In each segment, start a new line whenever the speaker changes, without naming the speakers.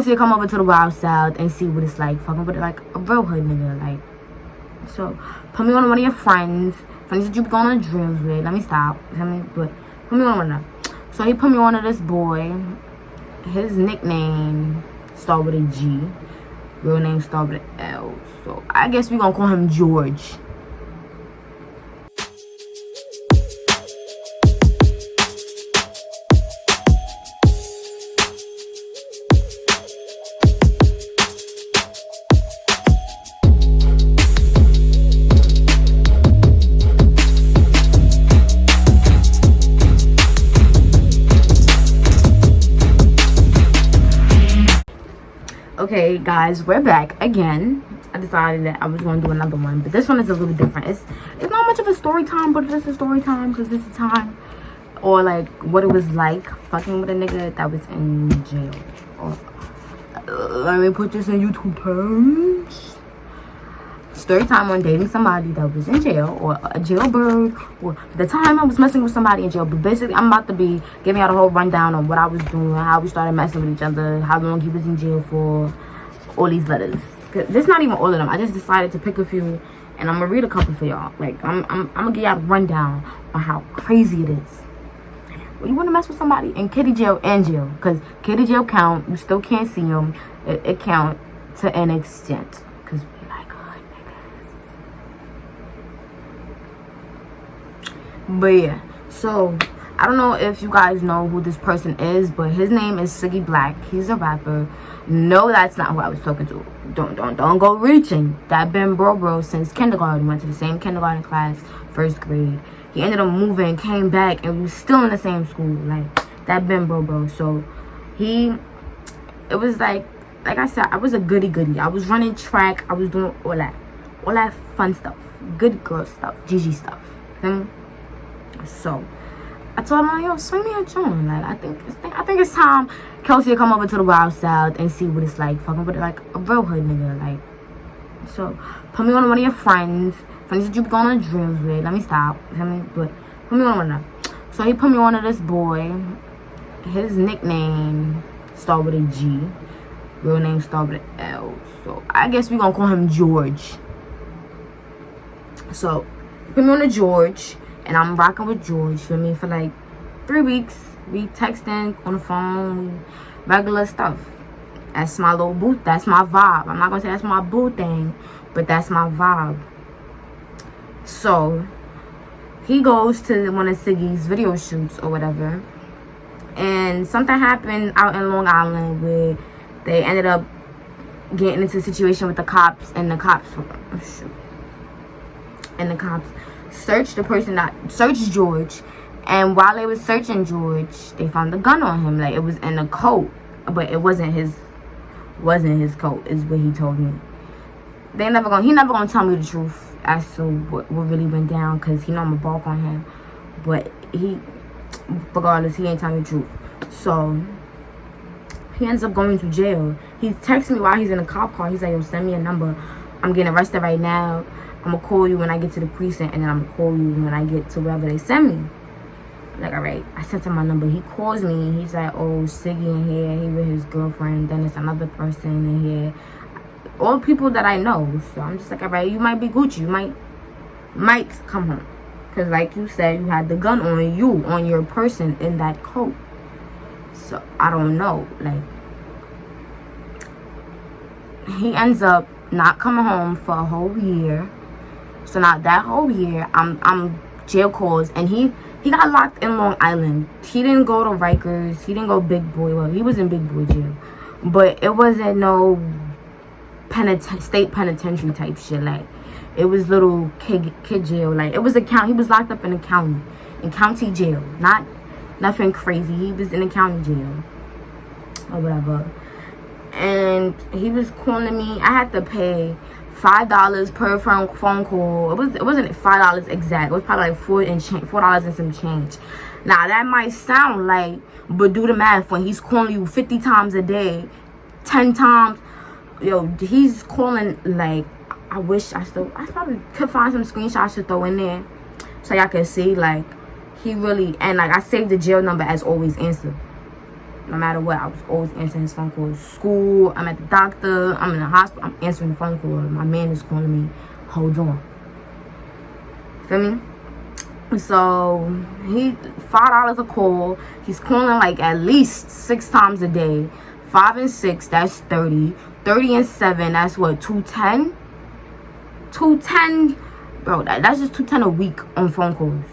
to come over to the Wild South and see what it's like fucking with like a real hood nigga. Like, so put me on one of your friends that you be going on drills with. Let me stop. But put me on one of them. So he put me on to this boy. His nickname start with a G. Real name start with an L. So I guess we gonna call him George. Okay, guys, we're back again. I decided that I was going to do another one, but this one is a little different. It's not much of a story time, but it's a story time because this is time, or like what it was like fucking with a nigga that was in jail. Or, let me put this in YouTube terms. Story time on dating somebody that was in jail, or a jailbird, or the time I was messing with somebody in jail. But basically, I'm about to be giving out a whole rundown on what I was doing, how we started messing with each other, how long he was in jail for, all these letters. This not even all of them. I just decided to pick a few, and I'm gonna read a couple for y'all. Like I'm gonna give y'all a rundown on how crazy it is. Well, you wanna mess with somebody in kitty jail and jail, because kitty jail count. You still can't see them. It count to an extent. But yeah, so I don't know if you guys know who this person is, but his name is Siggy Black. He's a rapper. No, that's not who I was talking to. Don't go reaching. That been bro since kindergarten. Went to the same kindergarten class, first grade. He ended up moving, came back, and we was still in the same school. Like, that been bro. So it was like I said, I was a goody. I was running track. I was doing all that fun stuff, good girl stuff, GG stuff. So I told him, like, yo, swing me a joint. Like, I think it's time Kelsey to come over to the Wild South and see what it's like fucking with like a real hood nigga. Like, so put me on one of your friends that you be going on drills with. Let me stop. But put me on one of them. So he put me on to this boy. His nickname start with a G. Real name start with an L. So I guess we gonna call him George. So put me on to George. And I'm rocking with George, for me, for like 3 weeks. We texting on the phone, regular stuff. That's my little boo. That's my vibe. I'm not gonna say that's my boo thing, but that's my vibe. So he goes to one of Siggy's video shoots or whatever, and something happened out in Long Island where they ended up getting into a situation with the cops, and the cops searched the person that searched George, and while they was searching George, they found the gun on him. Like, it was in a coat, but it wasn't his coat, is what he told me. He never gonna tell me the truth as to what really went down, because he know I'm a bark on him. But regardless, he ain't telling me the truth. So he ends up going to jail. He texts me while he's in a cop car. He's like, yo, send me a number. I'm getting arrested right now. I'm gonna call you when I get to the precinct, and then I'm gonna call you when I get to wherever they send me. I'm like, all right. I sent him my number. He calls me. He's like, oh, Siggy in here. He with his girlfriend. Then it's another person in here. All people that I know. So I'm just like, all right, you might be Gucci. You might come home. Because like you said, you had the gun on you, on your person in that coat. So I don't know. Like, he ends up not coming home for a whole year. So now that whole year, I'm jail calls, and he got locked in Long Island. He didn't go to Rikers. He didn't go Big Boy. Well, he was in Big Boy jail, but it wasn't no state penitentiary type shit. Like, it was little kid jail. Like, it was he was locked up in county jail. Not nothing crazy. He was in a county jail or whatever. And he was calling me. I had to pay $5 per phone call. It wasn't $5 exact. It was probably like $4 and some change. Now that might sound like, but do the math. When he's calling you 50 times a day, 10 times, yo, he's calling like, I probably could find some screenshots to throw in there so y'all can see, like, he really, and like, I saved the jail number as always answer. No matter what, I was always answering his phone calls. School, I'm at the doctor, I'm in the hospital, I'm answering the phone call. My man is calling me, hold on. Feel me? So he $5 a call. He's calling like at least 6 times a day. 5 and 6, that's 30. 30 and 7, that's what, 210? 210, bro. That's just 210 a week on phone calls.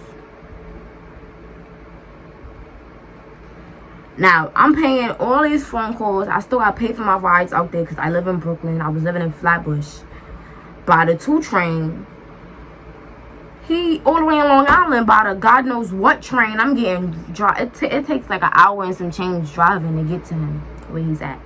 Now I'm paying all these phone calls. I still got to pay for my rides out there because I live in Brooklyn. I was living in Flatbush. By the 2 train. He all the way in Long Island by the God knows what train. I'm getting it takes like an hour and some change driving to get to him where he's at.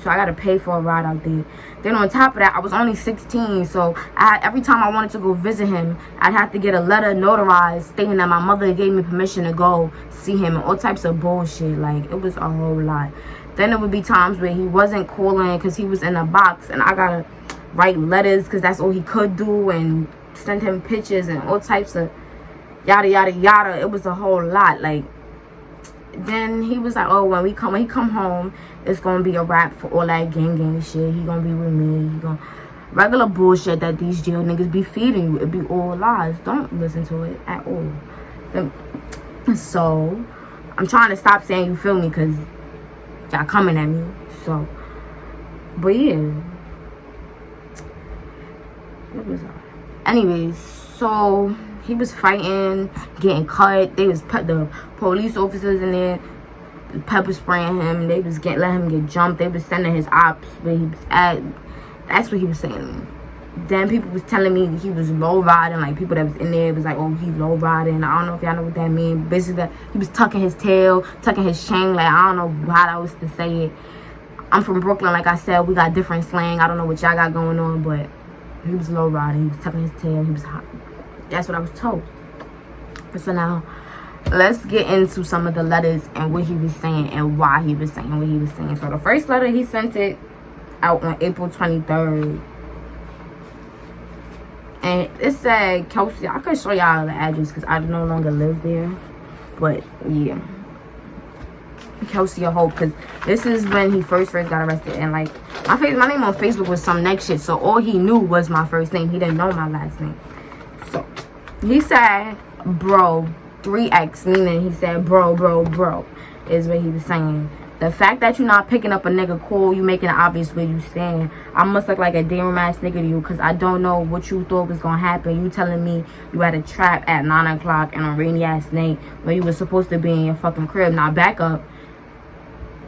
So I gotta pay for a ride out there. Then on top of that, I was only 16, so every time I wanted to go visit him, I'd have to get a letter notarized stating that my mother gave me permission to go see him and all types of bullshit. Like, it was a whole lot. Then there would be times where he wasn't calling because he was in a box, and I gotta write letters because that's all he could do, and send him pictures and all types of yada yada yada. It was a whole lot. Like, then he was like, oh, when he come home, it's gonna be a wrap for all that gang shit. He gonna be with me. He gonna regular bullshit that these jail niggas be feeding you. It be all lies. Don't listen to it at all. So I'm trying to stop saying you feel me because y'all coming at me. So, but yeah, what was I? Anyways, so he was fighting, getting cut. They was the police officers in there pepper spraying him. They was letting him get jumped. They was sending his ops where he was at. That's what he was saying. Then people was telling me he was low riding. Like, people that was in there was like, oh, he low riding. I don't know if y'all know what that means. Basically, he was tucking his tail, tucking his chain. Like, I don't know how that was to say it. I'm from Brooklyn, like I said. We got different slang. I don't know what y'all got going on, but he was low riding. He was tucking his tail. He was hot. That's what I was told. So now, let's get into some of the letters and what he was saying and why he was saying what he was saying. So the first letter, he sent it out on April 23rd. And it said, Kelsey, I could show y'all the address because I no longer live there. But, yeah. Kelsey Hope, because this is when he first got arrested. And, like, my name on Facebook was some next shit. So all he knew was my first name. He didn't know my last name. So he said, bro, 3X, meaning he said, bro, is what he was saying. The fact that you're not picking up a nigga call, you making it obvious where you stand. I must look like a damn ass nigga to you because I don't know what you thought was going to happen. You telling me you had a trap at 9 o'clock and a rainy ass night when you were supposed to be in your fucking crib. Now back up.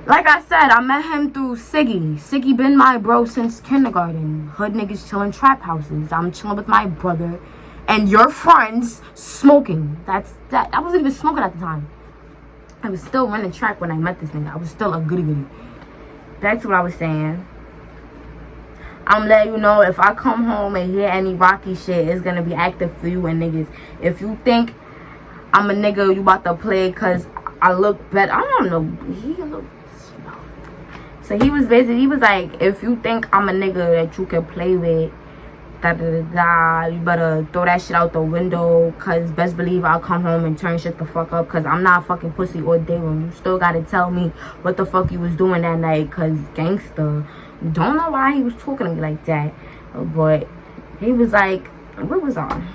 Like I said, I met him through Siggy. Siggy been my bro since kindergarten. Hood niggas chilling trap houses. I'm chilling with my brother and your friends smoking. I wasn't even smoking at the time. I was still running track when I met this nigga. I was still a goody. That's what I was saying. I'm letting you know if I come home and hear any rocky shit, it's gonna be active for you and niggas. If you think I'm a nigga you about to play because I look better, I don't know. He looked. So he was like, if you think I'm a nigga that you can play with, you better throw that shit out the window, cause best believe I'll come home and turn shit the fuck up, cause I'm not fucking pussy all day when you still gotta tell me what the fuck you was doing that night, cause gangster. Don't know why he was talking to me like that, but he was like, what was on?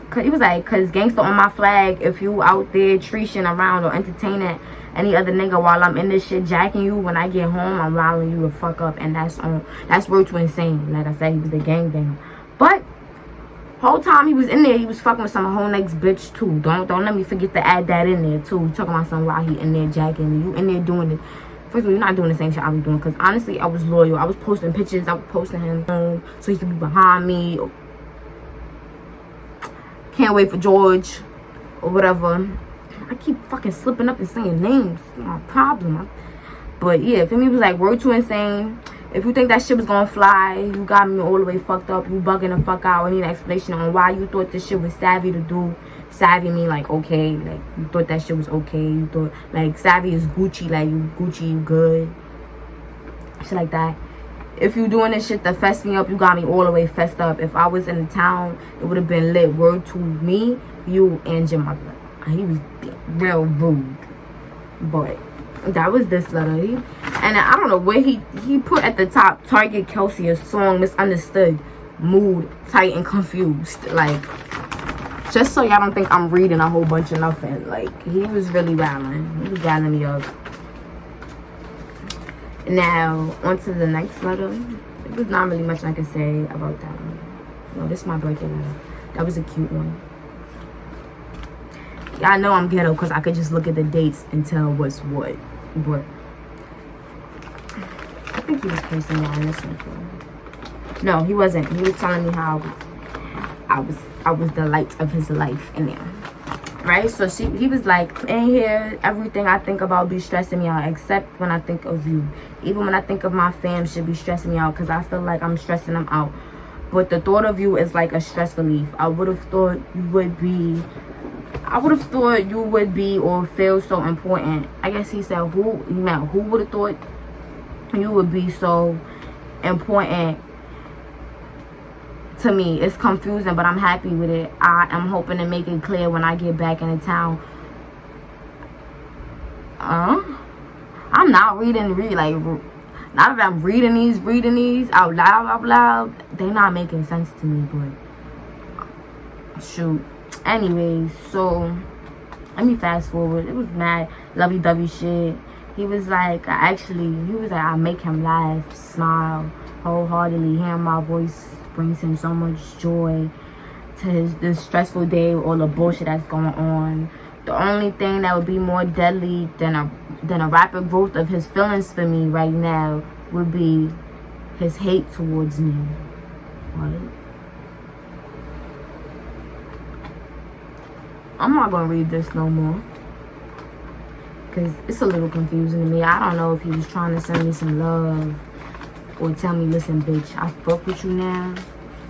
Cause he was like, cause gangster on my flag, if you out there treating around or entertaining any other nigga while I'm in this shit jacking you, when I get home I'm riling you the fuck up, and that's word to insane. Like I said, he was the gangbanger. But whole time he was in there, he was fucking with some whole next bitch too. Don't let me forget to add that in there too. You talking about something while he in there jacking you in there doing it. First of all, you're not doing the same shit I was doing, because honestly I was loyal. I was posting pictures, I was posting him home so he could be behind me. Can't wait for George or whatever. I keep fucking slipping up and saying names. It's my problem. But yeah, for me it was like word to insane. If you think that shit was gonna fly, you got me all the way fucked up. You bugging the fuck out. I need an explanation on why you thought this shit was savvy to do. Savvy mean like okay, like you thought that shit was okay. You thought like savvy is Gucci, like you Gucci, you good. Shit like that. If you doing this shit to fess me up, you got me all the way fessed up. If I was in the town, it would have been lit. Word to me, you, and your mother. He was real rude. But That was this letter. And I don't know where he put at the top, Target Kelsey, a song, misunderstood, mood, tight, and confused. Like, just so y'all don't think I'm reading a whole bunch of nothing. Like, he was really wilding. He was wilding me up. Now, on to the next letter. There's not really much I can say about that one. No, this is my birthday letter. That was a cute one. Yeah, I know I'm ghetto because I could just look at the dates and tell what's what. But I think he was cursing y'all in this one too. No, he wasn't. He was telling me how I was the light of his life in there. Right? So he was like, in here, everything I think about be stressing me out, except when I think of you. Even when I think of my fam should be stressing me out because I feel like I'm stressing them out. But the thought of you is like a stress relief. I would have thought you would be or feel so important. I guess he said who would have thought you would be so important to me. It's confusing, but I'm happy with it. I am hoping to make it clear when I get back into town. I'm not now that I'm reading these out loud, they're not making sense to me, but shoot. Anyways, so let me fast forward. It was mad lovey-dovey shit. He was like, I make him laugh, smile wholeheartedly. Hearing my voice brings him so much joy to this stressful day, all the bullshit that's going on. The only thing that would be more deadly than a rapid growth of his feelings for me right now would be his hate towards me. What? I'm not gonna read this no more because it's a little confusing to me. I don't know if he was trying to send me some love or tell me, listen, bitch, I fuck with you now.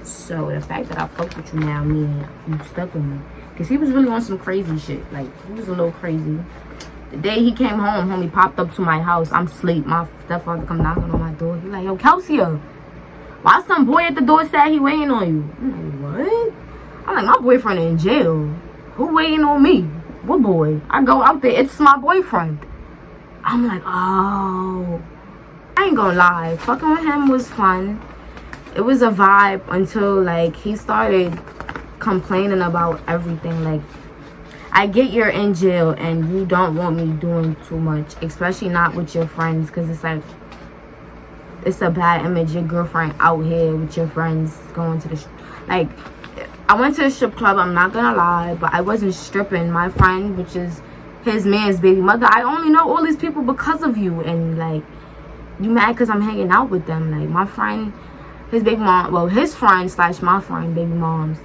So the fact that I fuck with you now means you stuck with me. Because he was really on some crazy shit. Like, he was a little crazy. The day he came home, homie popped up to my house. I'm asleep. My stepfather come knocking on my door. He like, yo, Kelsey, why some boy at the door said he waiting on you? I'm like, what? I'm like, my boyfriend in jail. Who waiting on me? What boy? I go out there. It's my boyfriend. I'm like, oh. I ain't gonna lie. Fucking with him was fun. It was a vibe until, like, he started complaining about everything. Like, I get you're in jail and you don't want me doing too much. Especially not with your friends. Because it's like, it's a bad image. Your girlfriend out here with your friends going to the... Like... I went to a strip club, I'm not gonna lie, but I wasn't stripping. My friend, which is his man's baby mother, I only know all these people because of you. And, like, you mad because I'm hanging out with them. Like, my friend, his baby mom, well, his friend / my friend, baby mom's,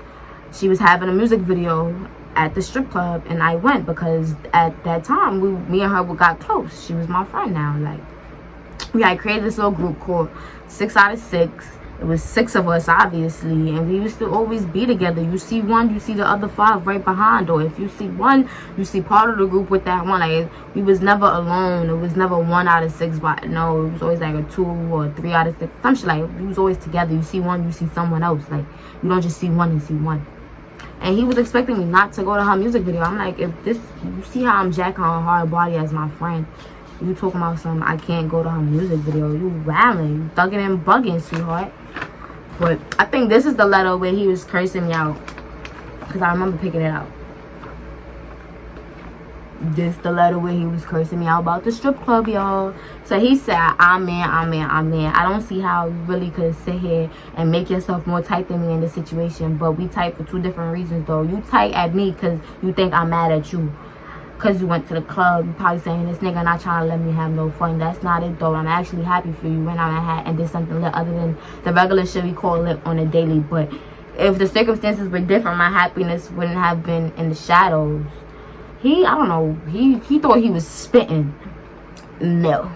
she was having a music video at the strip club, and I went because at that time, me and her got close. She was my friend now. Like, we had created this little group called 6 out of 6. It was 6 of us, obviously, and we used to always be together. You see one, you see the other 5 right behind, or if you see one, you see part of the group with that one. Like, we was never alone. It was never 1 out of 6, but no, it was always like a 2 or 3 out of 6. Some shit, like, we was always together. You see one, you see someone else. Like, you don't just see one and see one. And he was expecting me not to go to her music video. I'm like, you see how I'm jacking her hard body as my friend. You talking about something, I can't go to her music video. You wilding, you thugging and bugging, sweetheart. But I think this is the letter where he was cursing me out. Because I remember picking it out. This the letter where he was cursing me out about the strip club, y'all. So he said, I'm in. I don't see how you really could sit here and make yourself more tight than me in this situation. But we tight for 2 different reasons, though. You tight at me because you think I'm mad at you. Because you went to the club. You probably saying, this nigga not trying to let me have no fun. That's not it, though. I'm actually happy for you. Went out and had and did something lit other than the regular shit we call lit on a daily. But if the circumstances were different, my happiness wouldn't have been in the shadows. I don't know. He thought he was spitting. No.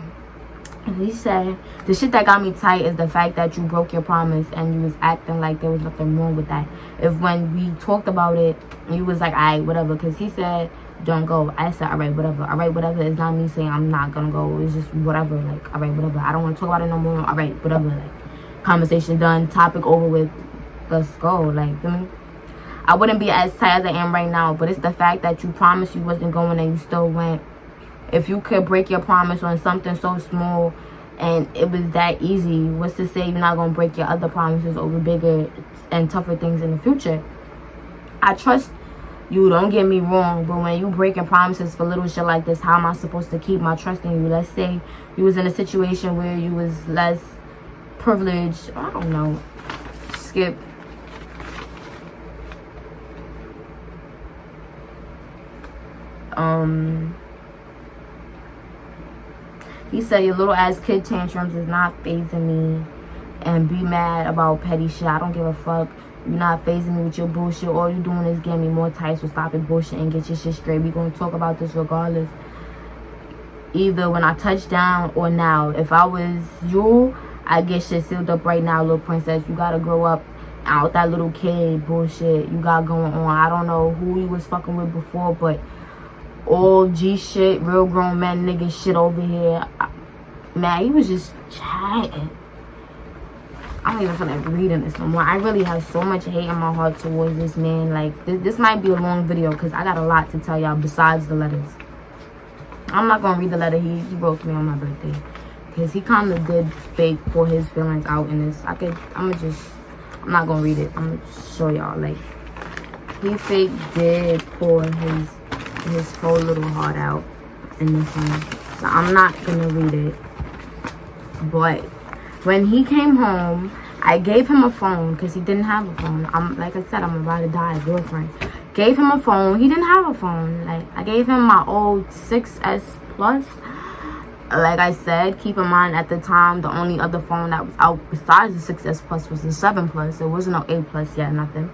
He said, the shit that got me tight is the fact that you broke your promise and you was acting like there was nothing wrong with that. If when we talked about it, you was like, alright, whatever. Because he said, don't go. I said, alright, whatever. Alright, whatever is not me saying I'm not gonna go. It's just whatever. Like, alright, whatever. I don't want to talk about it no more. Alright, whatever. Like, conversation done. Topic over with. Let's go. Like, feel me? I wouldn't be as tight as I am right now. But it's the fact that you promised you wasn't going and you still went. If you could break your promise on something so small and it was that easy, what's to say you're not going to break your other promises over bigger and tougher things in the future? I trust you, don't get me wrong, but when you breaking promises for little shit like this, how am I supposed to keep my trust in you? Let's say you was in a situation where you was less privileged. I don't know. Skip. He said your little ass kid tantrums is not phasing me, and be mad about petty shit. I don't give a fuck. You're not phasing me with your bullshit. All you doing is getting me more tight, so stop it bullshit and get your shit straight. We gonna talk about this regardless, either when I touch down or now. If I was you, I get shit sealed up right now, little princess. You gotta grow up out that little kid bullshit you got going on. I don't know who you was fucking with before, but all G shit, real grown man nigga shit over here. Man, he was just chatting. I don't even feel like reading this no more. I really have so much hate in my heart towards this man. Like, this might be a long video because I got a lot to tell y'all besides the letters. I'm not going to read the letter he wrote to me on my birthday, because he kind of did fake pour his feelings out in this. I'm not going to read it. I'm going to show y'all. Like, he fake did pour his whole little heart out in this one. So I'm not going to read it. But when he came home, I gave him a phone because he didn't have a phone. Like I said, I'm about to die a girlfriend. Gave him a phone. He didn't have a phone. Like, I gave him my old 6S Plus. Like I said, keep in mind at the time, the only other phone that was out besides the 6S Plus was the 7 Plus. It wasn't no 8 Plus yet, nothing.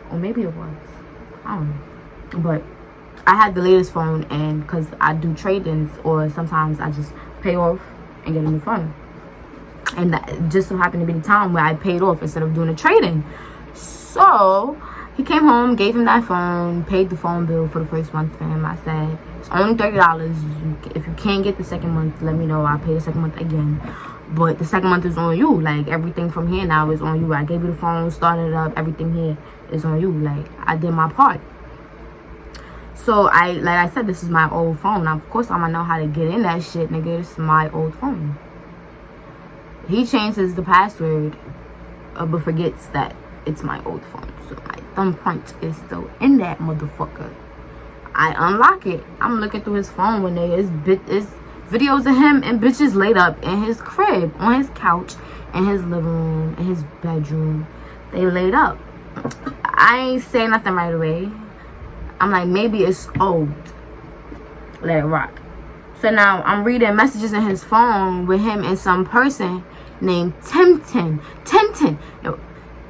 Or maybe it was. I don't know. But I had the latest phone, and because I do trade-ins, or sometimes I just pay off and get a new phone. And that just so happened to be the time where I paid off instead of doing a trade-in. So he came home, gave him that phone, paid the phone bill for the first month for him. I said, it's only $30. If you can't get the second month, let me know. I'll pay the second month again. But the second month is on you. Like, everything from here now is on you. I gave you the phone, started it up, everything here is on you. Like, I did my part. So, like I said, this is my old phone. Of course, I'm going to know how to get in that shit, nigga. This is my old phone. He changes the password, but forgets that it's my old phone. So, my thumbprint is still in that motherfucker. I unlock it. I'm looking through his phone one day. It's videos of him and bitches laid up in his crib, on his couch, in his living room, in his bedroom. They laid up. I ain't say nothing right away. I'm like, maybe it's old. Let it rock. So now I'm reading messages in his phone with him and some person named Tintin. Tintin. No,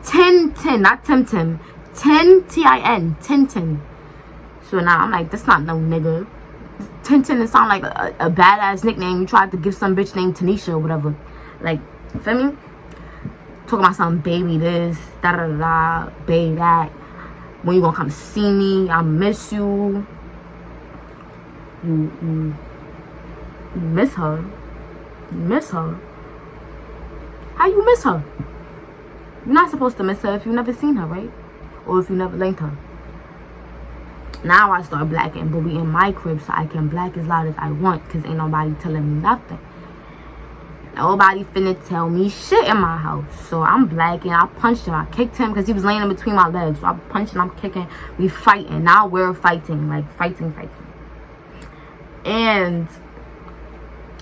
Tintin, not Tim. Tin, Tintin. So now I'm like, that's not no nigga. Tintin, it sound like a badass nickname. You tried to give some bitch named Tanisha or whatever. Like, you feel me? Talking about some baby this, da-da-da-da, baby that. When you gonna come see me? I miss you. You miss her. You miss her. How you miss her? You're not supposed to miss her if you never seen her, right? Or if you never linked her. Now I start blacking, but we in my crib, so I can black as loud as I want, because ain't nobody telling me nothing. Nobody finna tell me shit in my house. So I'm blacking. I punched him. I kicked him because he was laying in between my legs. So I'm punching, I'm kicking. We fighting. Now we're fighting. Like, fighting. And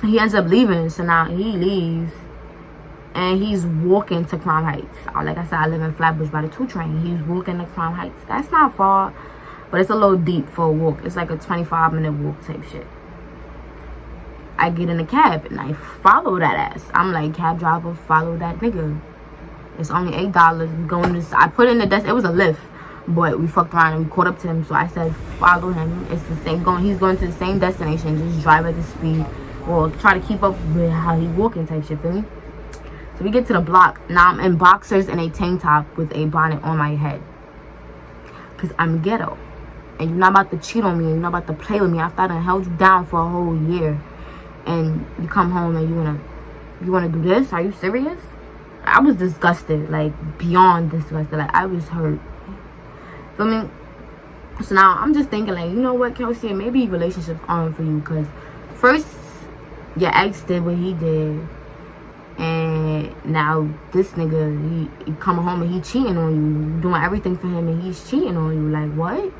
he ends up leaving. So now he leaves. And he's walking to Crown Heights. Like I said, I live in Flatbush by the 2 train. He's walking to Crown Heights. That's not far, but it's a little deep for a walk. It's like a 25-minute walk type shit. I get in a cab and I follow that ass. I'm like, cab driver, follow that nigga. It's only $8. We going to this. I put in the desk. It was a Lyft, but we fucked around and we caught up to him. So I said, follow him. It's the same. He's going to the same destination. Just drive at the speed, or try to keep up with how he walking type shit. Feel me? So we get to the block. Now I'm in boxers and a tank top with a bonnet on my head, cause I'm ghetto, and you're not about to cheat on me. You're not about to play with me after I done held you down for a whole year. And you come home and you wanna do this? Are you serious? I was disgusted, like beyond disgusted. Like, I was hurt. Feel me? So now I'm just thinking, like, you know what, Kelsey, maybe relationships aren't for you, because first your ex did what he did, and now this nigga, he coming home and he cheating on you, doing everything for him, and he's cheating on you. Like, what?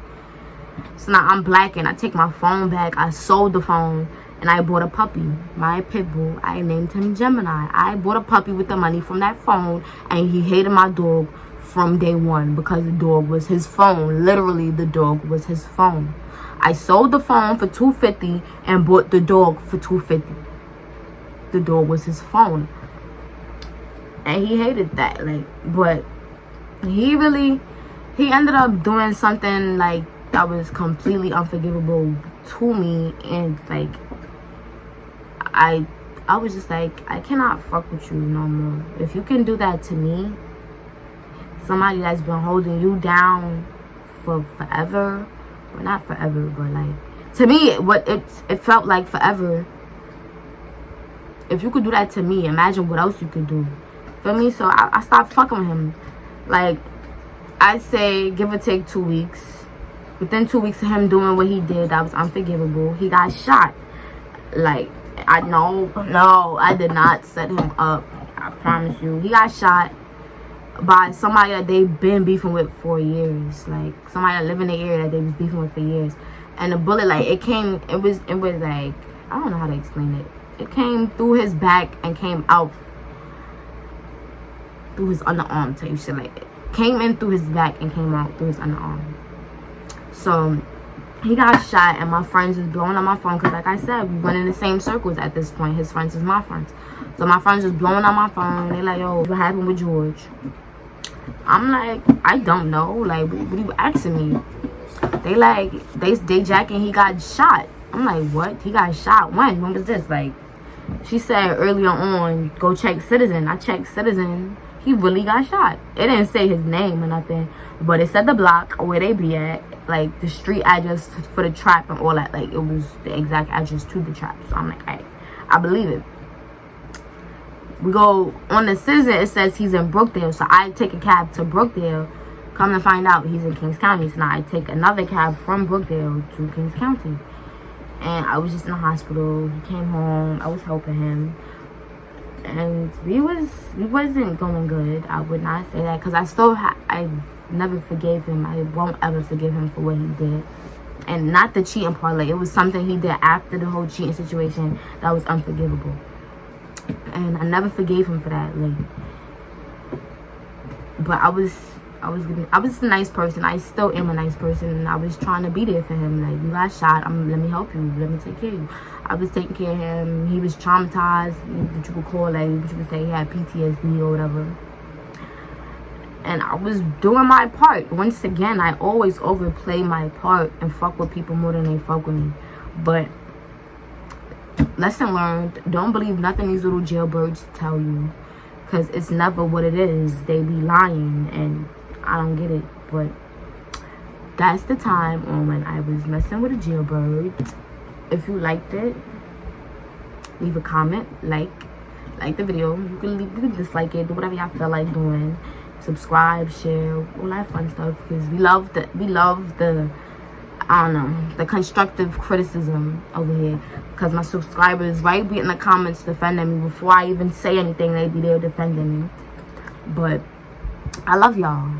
So now I'm black and I take my phone back. I sold the phone and I bought a puppy, my pit bull. I named him Gemini. I bought a puppy with the money from that phone, and he hated my dog from day one because the dog was his phone. Literally, the dog was his phone. I sold the phone for $250 and bought the dog for $250. The dog was his phone, and he hated that. Like, but he ended up doing something like that was completely unforgivable to me, and like I was just like, I cannot fuck with you no more. If you can do that to me, somebody that's been holding you down for forever, well, not forever, but like, to me, it felt like forever. If you could do that to me, imagine what else you could do. Feel me? So I stopped fucking with him. Like, I'd say give or take 2 weeks. Within 2 weeks of him doing what he did, that was unforgivable. He got shot. Like, no, I did not set him up. I promise you. He got shot by somebody that they've been beefing with for years. Like, somebody that live in the area that they was beefing with for years. And the bullet, like, it was like, I don't know how to explain it. It came through his back and came out through his underarm type shit. Like, it came in through his back and came out through his underarm. So he got shot, and my friends was blowing on my phone because, like I said, we went in the same circles at this point. His friends is my friends. So my friends was blowing on my phone. They like, yo, what happened with George? I'm like, I don't know. Like, what are you asking me? They like, they jacking he got shot. I'm like, what? He got shot? When? When was this? Like, she said earlier on, go check Citizen. I checked Citizen. He really got shot. It didn't say his name or nothing, but it said the block where they be at, like the street address for the trap and all that. Like, it was the exact address to the trap. So I'm like, hey, I believe it. We go on the Citizen, it says he's in Brookdale, so I take a cab to Brookdale. Come to find out, he's in Kings County. So now I take another cab from Brookdale to Kings County. And I was just in the hospital. He came home. I was helping him. And we wasn't going good. I would not say that, because I never forgave him. I won't ever forgive him for what he did. And not the cheating part. Like, it was something he did after the whole cheating situation that was unforgivable. And I never forgave him for that. Like, but I was a nice person. I still am a nice person, and I was trying to be there for him. Like, you got shot, let me help you, let me take care of you. I was taking care of him. He was traumatized, what you could call, like, what you could say, he had PTSD or whatever. And I was doing my part. Once again, I always overplay my part and fuck with people more than they fuck with me. But lesson learned, don't believe nothing these little jailbirds tell you, because it's never what it is. They be lying, and I don't get it. But that's the time on when I was messing with a jailbird. If you liked it, leave a comment, like the video. You can dislike it, do whatever y'all feel like doing. Subscribe, share, all that fun stuff, because we love the I don't know, the constructive criticism over here, because my subscribers right be in the comments defending me before I even say anything. They be there defending me. But I love y'all.